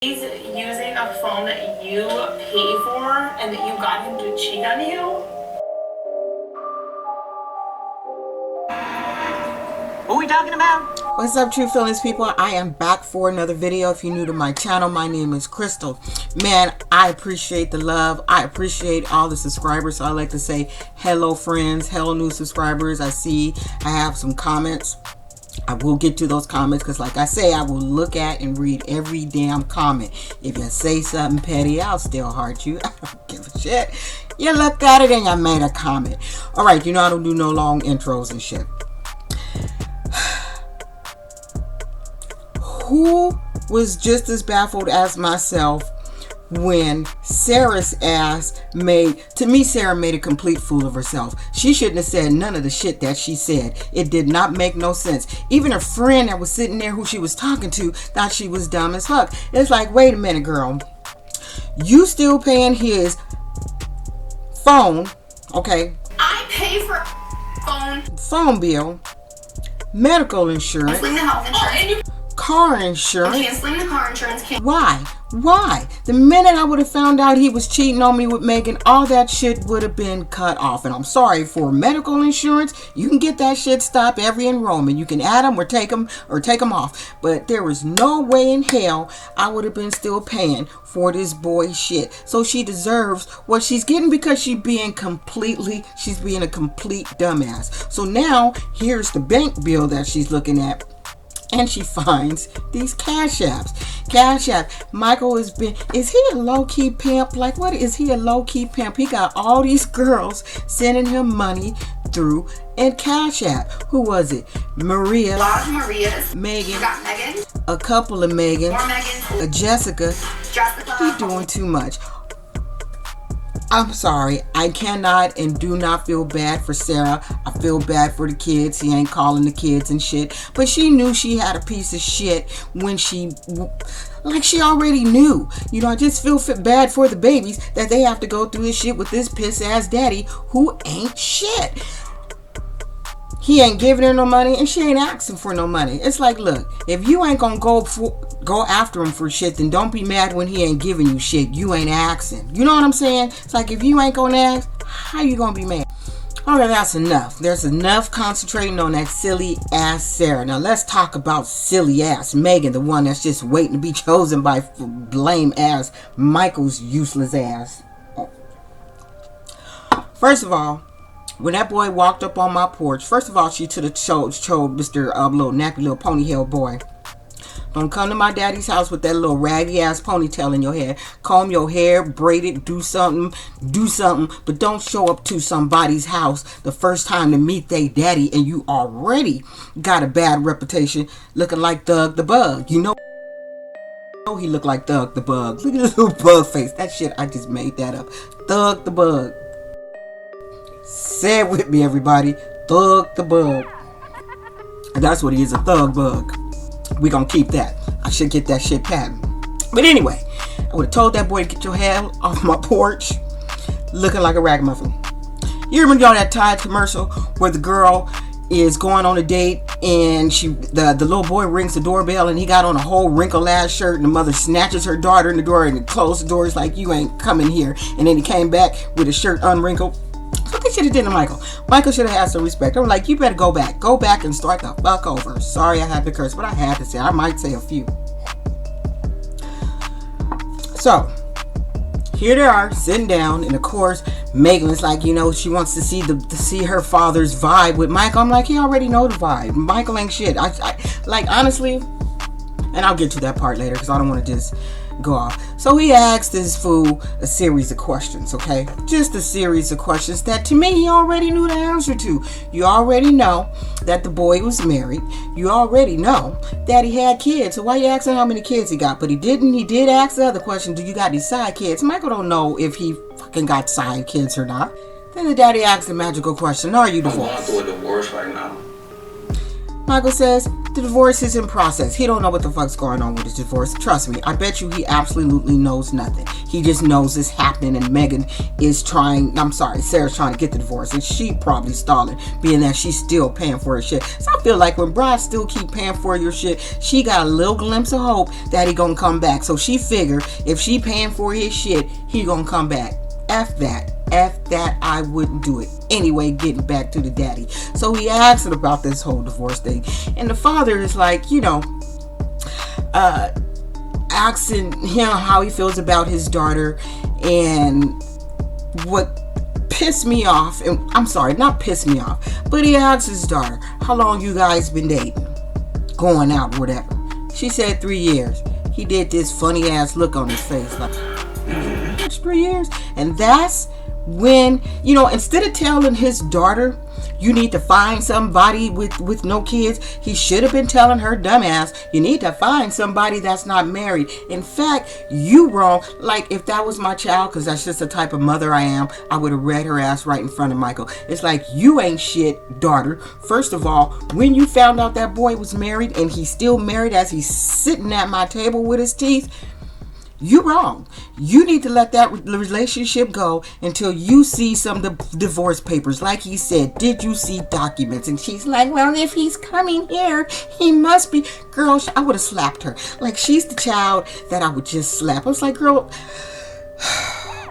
He's using a phone that you pay for and that you got him to cheat on you? What are we talking about? What's up, True Feelings people? I am back for another video. If you're new to my channel, my name is Crystal. Man, I appreciate the love. I appreciate all the subscribers. So I like to say hello friends, hello new subscribers. I see I have some comments. I will get to those comments because like I say, I will look at and read every damn comment. If you say something petty, I'll still heart you. I don't give a shit. You looked at it and you made a comment. Alright, you know I don't do no long intros and shit. Who was just as baffled as myself when Sarah's ass Sarah made a complete fool of herself. She shouldn't have said none of the shit that she said. It did not make no sense. Even her friend that was sitting there who she was talking to thought she was dumb as fuck. It's like, wait a minute, girl. You still paying his phone, okay? I pay for phone bill, medical insurance, canceling the health insurance, car insurance. canceling the car insurance. Why? Why? The minute I would have found out he was cheating on me with Megan, all that shit would have been cut off. And I'm sorry, for medical insurance, you can get that shit stopped every enrollment. You can add them or take them off. But there was no way in hell I would have been still paying for this boy's shit. So she deserves what she's getting because she's being a complete dumbass. So now here's the bank bill that she's looking at. And she finds these cash apps. Cash app. Michael is he a low-key pimp? Like, what is he a low-key pimp? He got all these girls sending him money through and cash app. Who was it? Maria. A lot of Marias. Megan. You got Megan. A couple of Megans. More Megans. A Jessica. He doing too much. I'm sorry, I cannot and do not feel bad for Sarah. I feel bad for the kids. He ain't calling the kids and shit. But she knew she had a piece of shit when she already knew. You know, I just feel bad for the babies that they have to go through this shit with this piss ass daddy who ain't shit. He ain't giving her no money and she ain't asking for no money. It's like, look, if you ain't gonna go after him for shit, then don't be mad when he ain't giving you shit. You ain't asking. You know what I'm saying? It's like, if you ain't gonna ask, how you gonna be mad? Okay, that's enough. There's enough concentrating on that silly ass Sarah. Now let's talk about silly ass Megan, the one that's just waiting to be chosen by blame ass Michael's useless ass. First of all, when that boy walked up on my porch, first of all, she told Mr. Little nappy little ponytail boy, don't come to my daddy's house with that little raggy ass ponytail in your hair. Comb your hair, braid it, do something, but don't show up to somebody's house the first time to meet they daddy and you already got a bad reputation looking like Thug the Bug. You know he looked like Thug the Bug. Look at his little bug face. That shit, I just made that up. Thug the Bug. Say it with me, everybody. Thug the Bug. And that's what he is, a thug bug. We gonna keep that. I should get that shit patent. But anyway, I would have told that boy to get your hair off my porch looking like a ragamuffin. You remember that Tide commercial where the girl is going on a date and the little boy rings the doorbell and he got on a whole wrinkled ass shirt and the mother snatches her daughter in the door and closes the door. It's like, you ain't coming here. And then he came back with his shirt unwrinkled. What they should have done to Michael. Michael should have had some respect. I'm like, you better go back and start the fuck over. Sorry I had to curse, but I had to say. I might say a few. So here they are sitting down, and of course Megan is like, you know, she wants to see her father's vibe with Michael. I'm like, he already know the vibe. Michael ain't shit. I like, honestly, and I'll get to that part later because I don't want to just go off. So he asked this fool a series of questions, okay? Just a series of questions that to me he already knew the answer to. You already know that the boy was married. You already know that he had kids. So why you asking how many kids he got? But he did ask the other question, do you got any side kids? Michael don't know if he fucking got side kids or not. Then the daddy asked the magical question, are you divorced? I'm going through a divorce right now. Michael says the divorce is in process. He don't know what the fuck's going on with his divorce. Trust me, I bet you he absolutely knows nothing. He just knows it's happening, and Sarah's trying to get the divorce, and she probably stalling, being that she's still paying for her shit. So I feel like when brides still keep paying for your shit, she got a little glimpse of hope that he gonna come back. So she figured if she paying for his shit, he gonna come back. F that, I wouldn't do it. Anyway, getting back to the daddy. So he asked him about this whole divorce thing. And the father is like, asking him how he feels about his daughter. And what pissed me off, and I'm sorry, not pissed me off, but he asked his daughter, how long you guys been dating? Going out, whatever. She said 3 years. He did this funny ass look on his face like, 3 years? And that's when, instead of telling his daughter, you need to find somebody with no kids, he should have been telling her dumbass, you need to find somebody that's not married. In fact, you wrong. Like, if that was my child, because that's just the type of mother I am, I would have read her ass right in front of Michael. It's like, you ain't shit, daughter. First of all, when you found out that boy was married, and he's still married as he's sitting at my table with his teeth, you wrong. You need to let that relationship go until you see some of the divorce papers. Like he said, did you see documents? And she's like, well, if he's coming here, he must be. Girl, I would have slapped her. Like, she's the child that I would just slap. I was like, girl,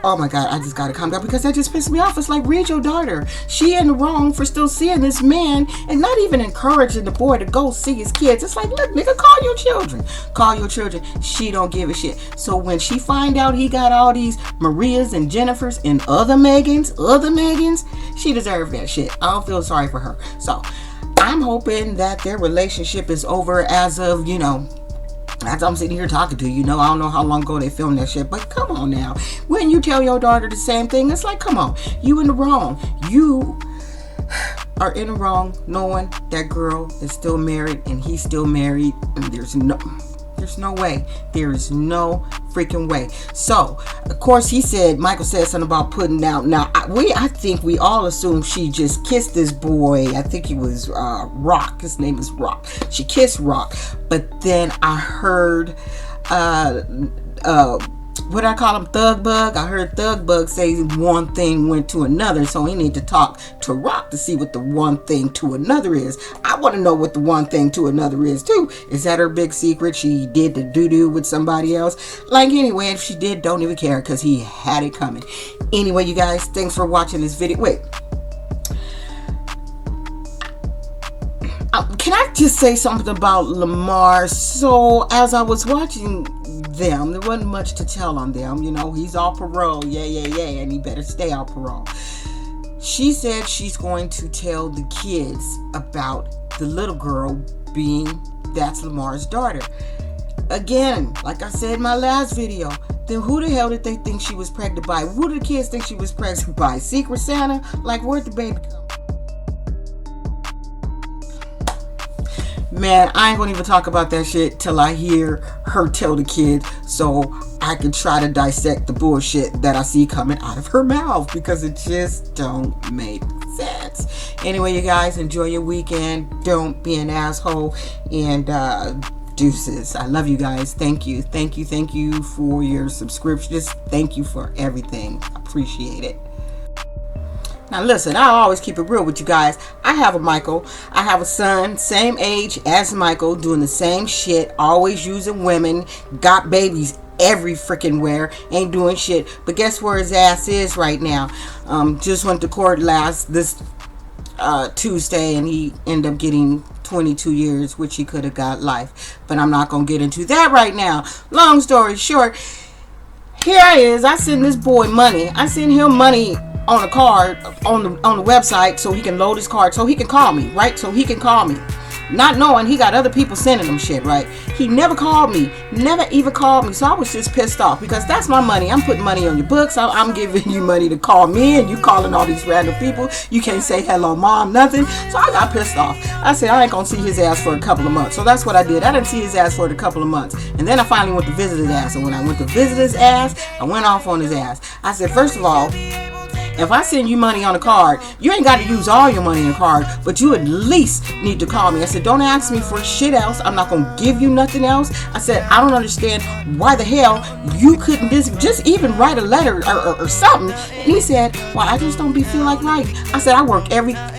oh my God, I just got to calm down, because that just pissed me off. It's like, read your daughter. She in the wrong for still seeing this man and not even encouraging the boy to go see his kids. It's like, look, nigga, call your children. Call your children. She don't give a shit. So when she find out he got all these Marias and Jennifers and other Megans, she deserved that shit. I don't feel sorry for her. So I'm hoping that their relationship is over as of, as I'm sitting here talking to you. I don't know how long ago they filmed that shit, but come on now. When you tell your daughter the same thing, it's like, come on, you in the wrong. You are in the wrong knowing that girl is still married and he's still married, and there's no way. There is no freaking way. So, of course, Michael said something about putting out. Now, I think we all assume she just kissed this boy. I think he was Rock. His name is Rock. She kissed Rock. But then I heard, what I call him, Thug Bug. I heard Thug Bug say one thing went to another, so he need to talk to Rock to see what the one thing to another is. I want to know what the one thing to another is too. Is that her big secret? She did the doo-doo with somebody else? Like, anyway, if she did, don't even care, because he had it coming. Anyway, you guys, thanks for watching this video. Wait. Can I just say something about Lamar? So, as I was watching them, there wasn't much to tell on them. He's off parole. Yeah, and he better stay off parole. She said she's going to tell the kids about the little girl that's Lamar's daughter. Again, like I said in my last video, then who the hell did they think she was pregnant by? Who did the kids think she was pregnant by? Secret Santa? Like, where'd the baby come from? Man, I ain't gonna even talk about that shit till I hear her tell the kid, so I can try to dissect the bullshit that I see coming out of her mouth, because it just don't make sense. Anyway, you guys, enjoy your weekend. Don't be an asshole, and deuces. I love you guys. Thank you for your subscriptions. Thank you for everything. Appreciate it. Now listen, I always keep it real with you guys. I have a Michael. I have a son, same age as Michael, doing the same shit, always using women, got babies every freaking where, ain't doing shit. But guess where his ass is right now? Just went to court this Tuesday, and he ended up getting 22 years, which he could have got life. But I'm not going to get into that right now. Long story short, here I is. I send this boy money. I send him money on a card on the website, so he can load his card, so he can call me, right? So he can call me, not knowing he got other people sending him shit, right? He never called me, never even called me. So I was just pissed off, because that's my money. I'm putting money on your books. I'm giving you money to call me, and you calling all these random people. You can't say hello, mom, nothing. So I got pissed off. I said I ain't gonna see his ass for a couple of months. So that's what I did. I didn't see his ass for a couple of months, and then I finally went to visit his ass. And when I went to visit his ass, I went off on his ass. I said, first of all, If I send you money on a card, you ain't got to use all your money in a card, but you at least need to call me. I said, don't ask me for shit else. I'm not going to give you nothing else. I said, I don't understand why the hell you couldn't just even write a letter or something. And he said, well, I just don't feel like writing. I said, I work every day.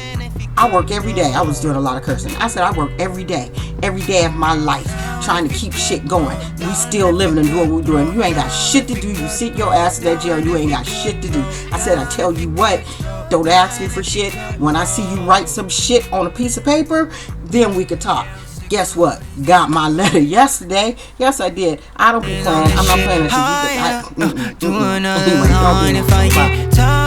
I was doing a lot of cursing. I said, I work every day of my life trying to keep shit going. We still living and doing what we're doing. You ain't got shit to do. You sit your ass in that jail. You ain't got shit to do. I said, I tell you what, don't ask me for shit. When I see you write some shit on a piece of paper, then we could talk. Guess what? Got my letter yesterday. Yes, I did. I don't be playing. I'm not playing this. Doing if I get tired.